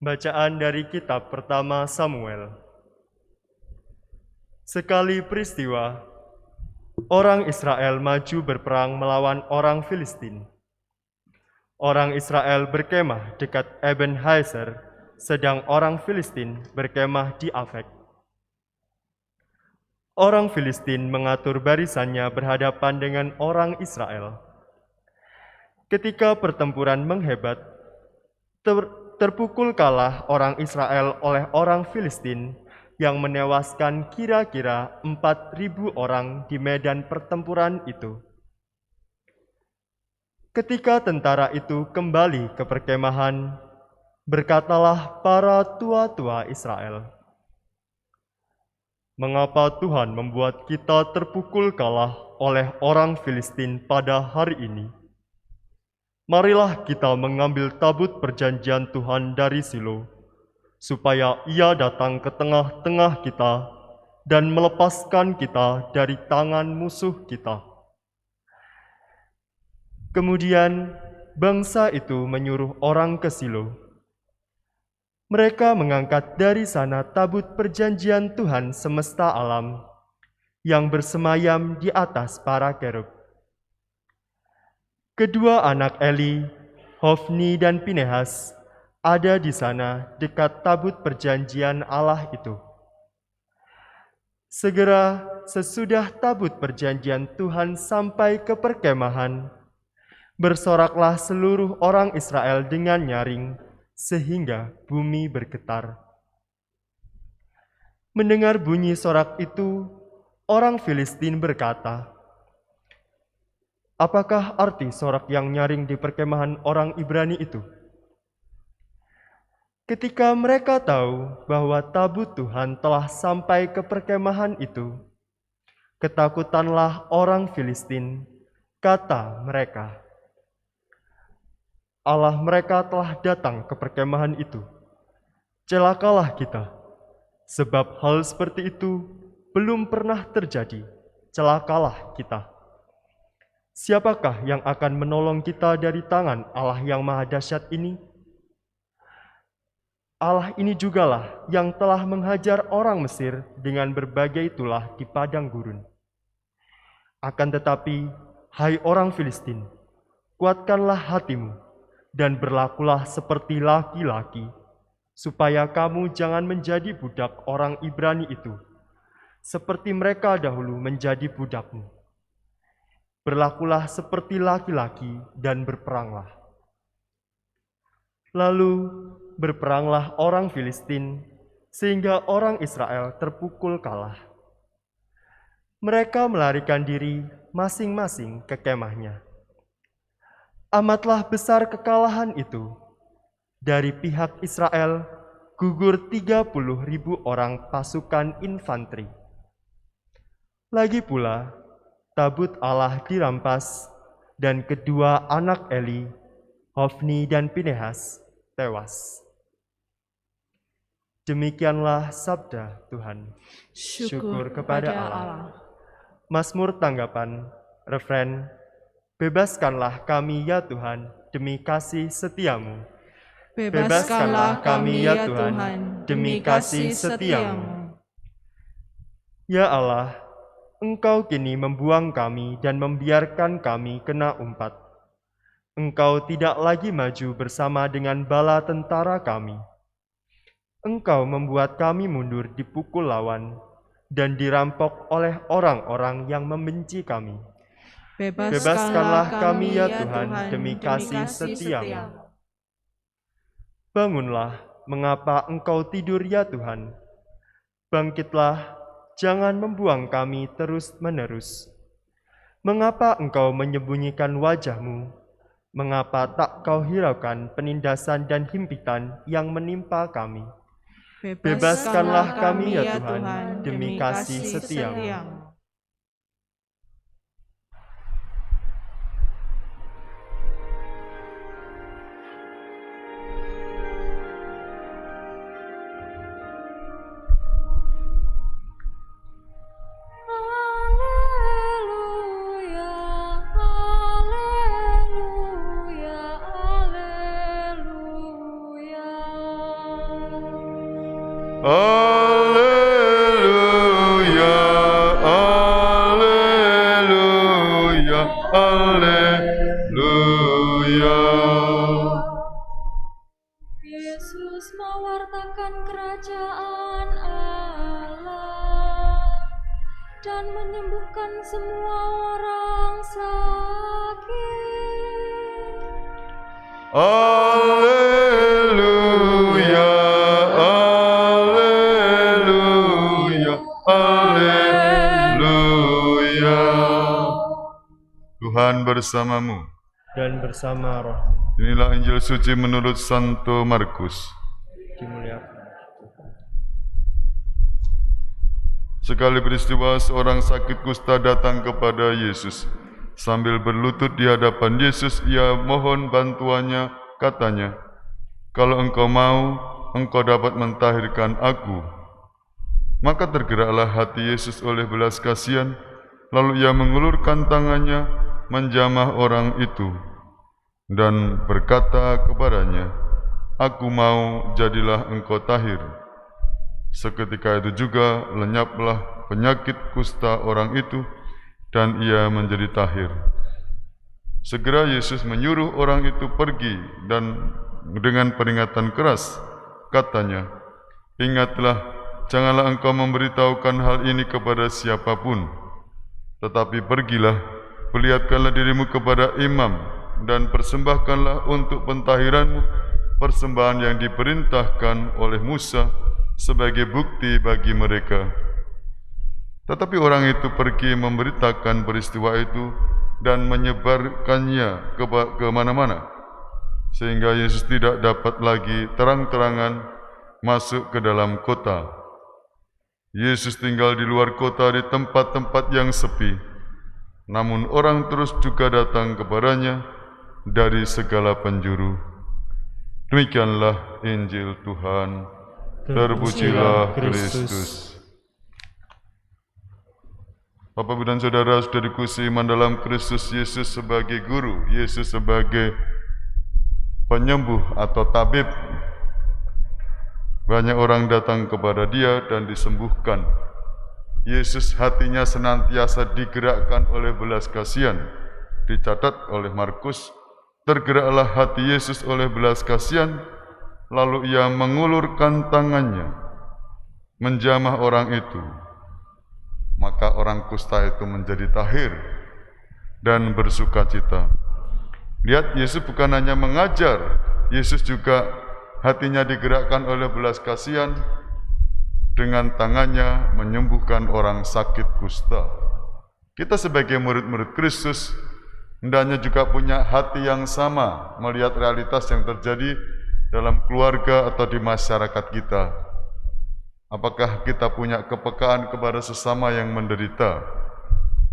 Bacaan dari kitab pertama Samuel. Sekali peristiwa, orang Israel maju berperang melawan orang Filistin. Orang Israel berkemah dekat Ebenhazer, sedang orang Filistin berkemah di Afek. Orang Filistin mengatur barisannya berhadapan dengan orang Israel. Ketika pertempuran menghebat, terpukul kalah orang Israel oleh orang Filistin yang menewaskan kira-kira 4.000 orang di medan pertempuran itu. Ketika tentara itu kembali ke perkemahan, berkatalah para tua-tua Israel, "Mengapa Tuhan membuat kita terpukul kalah oleh orang Filistin pada hari ini? Marilah kita mengambil tabut perjanjian Tuhan dari Silo, supaya ia datang ke tengah-tengah kita dan melepaskan kita dari tangan musuh kita." Kemudian bangsa itu menyuruh orang ke Silo. Mereka mengangkat dari sana tabut perjanjian Tuhan semesta alam yang bersemayam di atas para kerub. Kedua anak Eli, Hofni dan Pinehas, ada di sana dekat tabut perjanjian Allah itu. Segera sesudah tabut perjanjian Tuhan sampai ke perkemahan, bersoraklah seluruh orang Israel dengan nyaring, sehingga bumi bergetar. Mendengar bunyi sorak itu, orang Filistin berkata, "Apakah arti sorak yang nyaring di perkemahan orang Ibrani itu?" Ketika mereka tahu bahwa tabut Tuhan telah sampai ke perkemahan itu, ketakutanlah orang Filistin, kata mereka, "Allah mereka telah datang ke perkemahan itu. Celakalah kita, sebab hal seperti itu belum pernah terjadi. Celakalah kita. Siapakah yang akan menolong kita dari tangan Allah yang maha dahsyat ini? Allah ini jugalah yang telah menghajar orang Mesir dengan berbagai tulah di padang gurun. Akan tetapi, hai orang Filistin, kuatkanlah hatimu dan berlakulah seperti laki-laki, supaya kamu jangan menjadi budak orang Ibrani itu, seperti mereka dahulu menjadi budakmu. Berlakulah seperti laki-laki dan berperanglah." Lalu berperanglah orang Filistin, sehingga orang Israel terpukul kalah. Mereka melarikan diri masing-masing ke kemahnya. Amatlah besar kekalahan itu. Dari pihak Israel gugur 30.000 orang pasukan infanteri. Lagi pula, tabut Allah dirampas dan kedua anak Eli, Hofni dan Pinehas, tewas. Demikianlah sabda Tuhan. Syukur kepada Allah. Mazmur tanggapan, refren, "Bebaskanlah kami ya Tuhan, demi kasih setiamu. Bebaskanlah kami ya Tuhan, demi kasih setiamu." Ya Allah, Engkau kini membuang kami dan membiarkan kami kena umpat. Engkau tidak lagi maju bersama dengan bala tentara kami. Engkau membuat kami mundur dipukul lawan dan dirampok oleh orang-orang yang membenci kami. Bebaskanlah kami ya Tuhan, demi kasih setiamu. Bangunlah, mengapa engkau tidur ya Tuhan? Bangkitlah, jangan membuang kami terus-menerus. Mengapa engkau menyembunyikan wajahmu? Mengapa tak kau hiraukan penindasan dan himpitan yang menimpa kami? Bebaskanlah kami ya Tuhan, demi kasih setiamu. Alleluia, alleluia, alleluia. Yesus mewartakan kerajaan Allah dan menyembuhkan semua orang sakit. Alleluia, alleluia, alleluia. Tuhan bersamamu. Dan bersama roh. Inilah Injil suci menurut Santo Markus. Dimuliakan. Sekali peristiwa seorang sakit kusta datang kepada Yesus. Sambil berlutut di hadapan Yesus, ia mohon bantuannya, katanya, "Kalau engkau mau, engkau dapat mentahirkan aku." Maka tergeraklah hati Yesus oleh belas kasihan, lalu ia mengulurkan tangannya, menjamah orang itu, dan berkata kepadanya, "Aku mau, jadilah engkau tahir." Seketika itu juga lenyaplah penyakit kusta orang itu, dan ia menjadi tahir. Segera Yesus menyuruh orang itu pergi, dan dengan peringatan keras, katanya, "Ingatlah, janganlah engkau memberitahukan hal ini kepada siapapun, tetapi pergilah, perlihatkanlah dirimu kepada imam, dan persembahkanlah untuk pentahiranmu persembahan yang diperintahkan oleh Musa sebagai bukti bagi mereka." Tetapi orang itu pergi memberitakan peristiwa itu dan menyebarkannya ke mana-mana, sehingga Yesus tidak dapat lagi terang-terangan masuk ke dalam kota. Yesus tinggal di luar kota di tempat-tempat yang sepi, namun orang terus juga datang kepadanya dari segala penjuru. Demikianlah Injil Tuhan. Terpujilah Kristus. Bapak, Ibu, dan Saudara, saudariku seiman dalam Kristus Yesus sebagai guru, Yesus sebagai penyembuh atau tabib. Banyak orang datang kepada Dia dan disembuhkan. Yesus hatinya senantiasa digerakkan oleh belas kasihan. Dicatat oleh Markus, tergeraklah hati Yesus oleh belas kasihan, lalu Ia mengulurkan tangannya, menjamah orang itu. Maka orang kusta itu menjadi tahir dan bersukacita. Lihat, Yesus bukan hanya mengajar, Yesus juga hatinya digerakkan oleh belas kasihan, dengan tangannya menyembuhkan orang sakit kusta. Kita sebagai murid-murid Kristus hendaknya juga punya hati yang sama melihat realitas yang terjadi dalam keluarga atau di masyarakat kita. Apakah kita punya kepekaan kepada sesama yang menderita?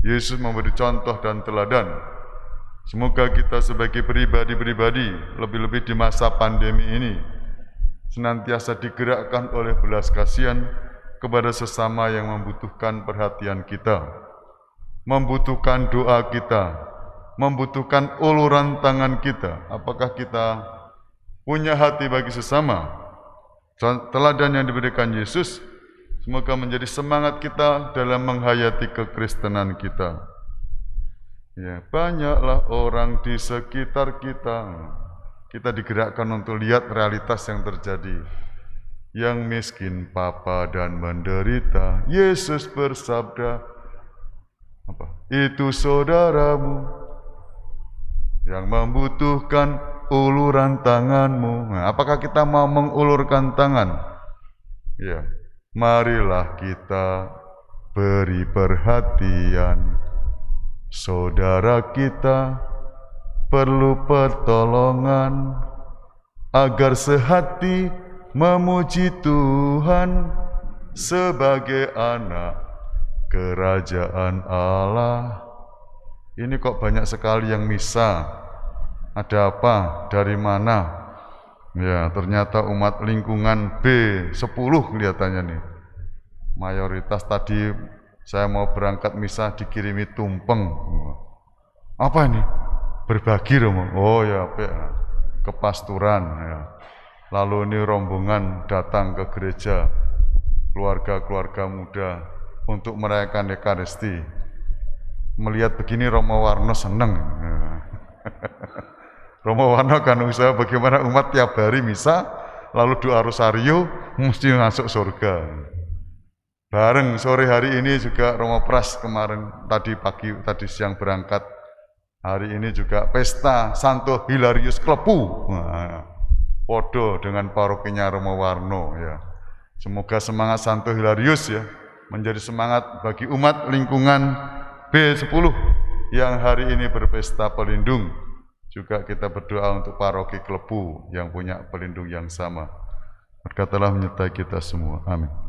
Yesus memberi contoh dan teladan. Semoga kita sebagai pribadi-pribadi, lebih-lebih di masa pandemi ini, senantiasa digerakkan oleh belas kasihan kepada sesama yang membutuhkan perhatian kita, membutuhkan doa kita, membutuhkan uluran tangan kita. Apakah kita punya hati bagi sesama? Teladan yang diberikan Yesus semoga menjadi semangat kita dalam menghayati kekristenan kita. Ya, banyaklah orang di sekitar kita. Kita digerakkan untuk lihat realitas yang terjadi. Yang miskin, papa, dan menderita. Yesus bersabda, itu saudaramu yang membutuhkan uluran tanganmu. Nah, apakah kita mau mengulurkan tangan? Ya, marilah kita beri perhatian. Saudara kita perlu pertolongan agar sehati memuji Tuhan sebagai anak kerajaan Allah. Ini kok banyak sekali yang misa. Ada apa? Dari mana? Ya, ternyata umat lingkungan B10 kelihatannya nih. Mayoritas tadi saya mau berangkat misa dikirimi tumpeng. Apa ini? Berbagi Romo. Oh ya, kepasturan ya. Lalu ini rombongan datang ke gereja. keluarga-keluarga muda untuk merayakan Ekaristi. Melihat begini Romo Warno seneng. Romo Warno kan usaha bagaimana umat tiap hari misa, lalu doa rosario, mesti masuk surga. Bareng sore hari ini juga Romo Pras kemarin, tadi pagi, tadi siang berangkat. Hari ini juga pesta Santo Hilarius Klepu. Podo dengan parokinya Romo Warno ya. Semoga semangat Santo Hilarius ya menjadi semangat bagi umat lingkungan B10 yang hari ini berpesta pelindung. Juga kita berdoa untuk paroki Klepu yang punya pelindung yang sama. Berkatalah menyertai kita semua. Amin.